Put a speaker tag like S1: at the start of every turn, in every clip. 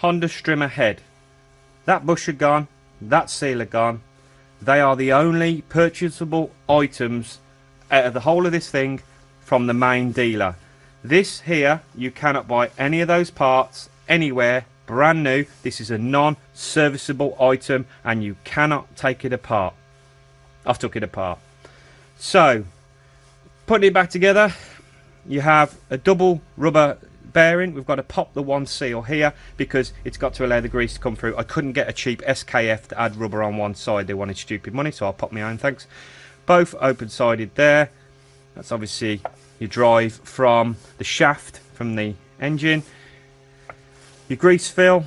S1: Honda strimmer head. That busher gone, that sealer gone. They are the only purchasable items out of the whole of this thing from the main dealer. This here, you cannot buy any of those parts anywhere, brand new. This is a non-serviceable item and you cannot take it apart. I've took it apart. So, putting it back together, you have a double rubber bearing. We've got to pop the one seal here because it's got to allow the grease to come through. I couldn't get a cheap SKF to add rubber on one side. They wanted stupid money, so I'll pop my own, thanks. Both open-sided there. That's obviously your drive from the shaft from the engine. Your grease fill,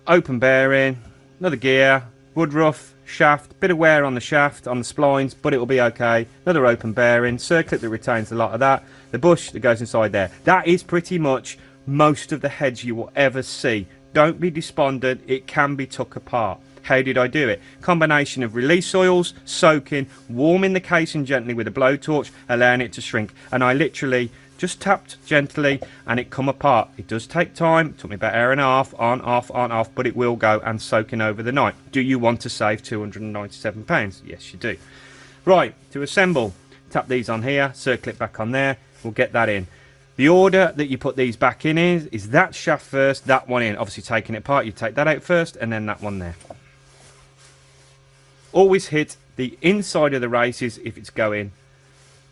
S1: open bearing, another gear, woodruff, shaft, bit of wear on the shaft, on the splines, but it will be okay. Another open bearing, circlip that retains a lot of that, the bush that goes inside there. That is pretty much most of the heads you will ever see. Don't be despondent, it can be took apart. How did I do it? Combination of release oils, soaking, warming the casing gently with a blowtorch, allowing it to shrink. And I literally just tapped gently and it come apart. It does take time. It took me about an hour and a half, on, off, but it will go and soaking over the night. Do you want to save £297? Yes, you do. Right, to assemble, tap these on here, circle it back on there. We'll get that in. The order that you put these back in is that shaft first, that one in. Obviously taking it apart, you take that out first and then that one there. Always hit the inside of the races if it's going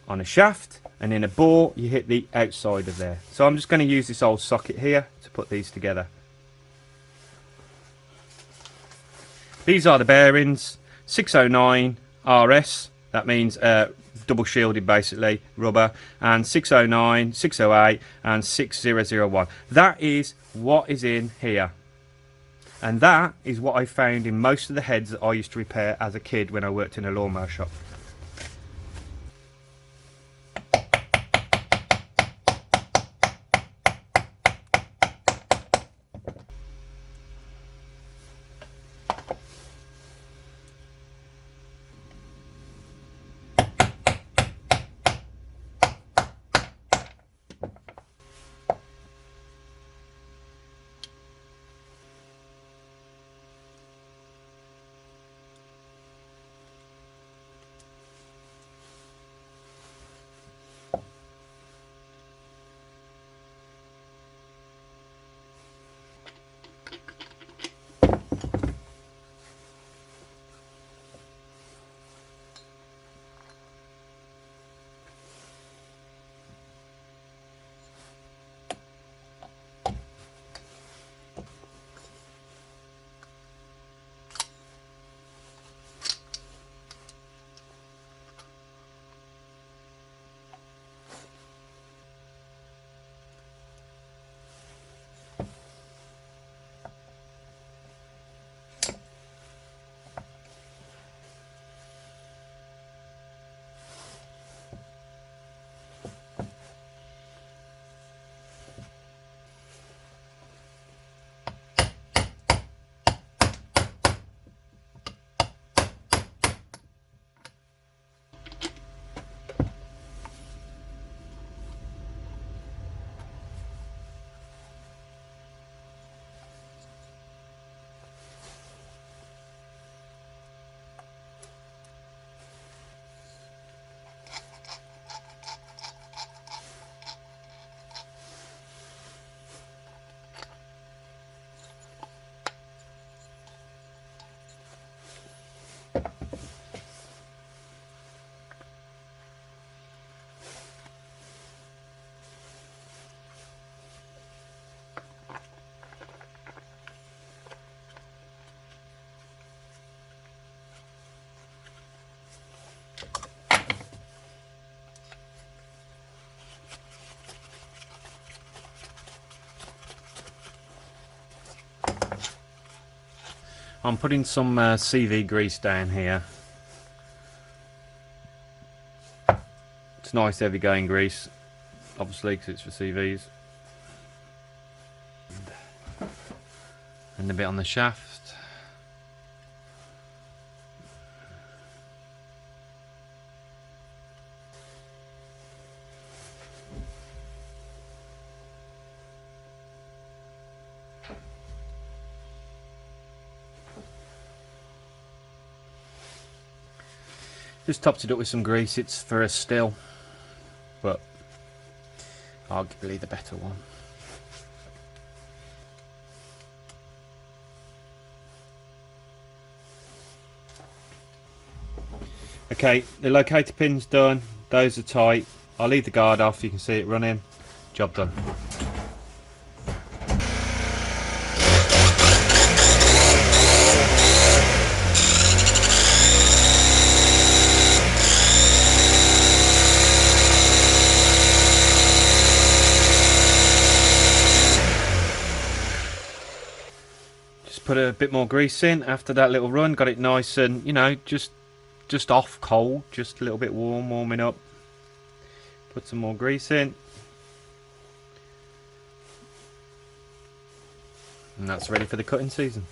S1: on a shaft, and in a bore you hit the outside of there. So I'm just going to use this old socket here to put these together. These are the bearings, 609 RS, that means double shielded basically, rubber, and 609, 608 and 6001. That is what is in here. And that is what I found in most of the heads that I used to repair as a kid when I worked in a lawnmower shop. I'm putting some CV grease down here. It's nice heavy going grease, obviously because it's for CVs. And a bit on the shaft. Just topped it up with some grease. It's for a still, but arguably the better one. Okay, the locator pin's done. Those are tight. I'll leave the guard off. You can see it running. Job done. Just put a bit more grease in after that little run. Got it nice and, you know, just off cold, just a little bit warm, warming up. Put some more grease in, and that's ready for the cutting season.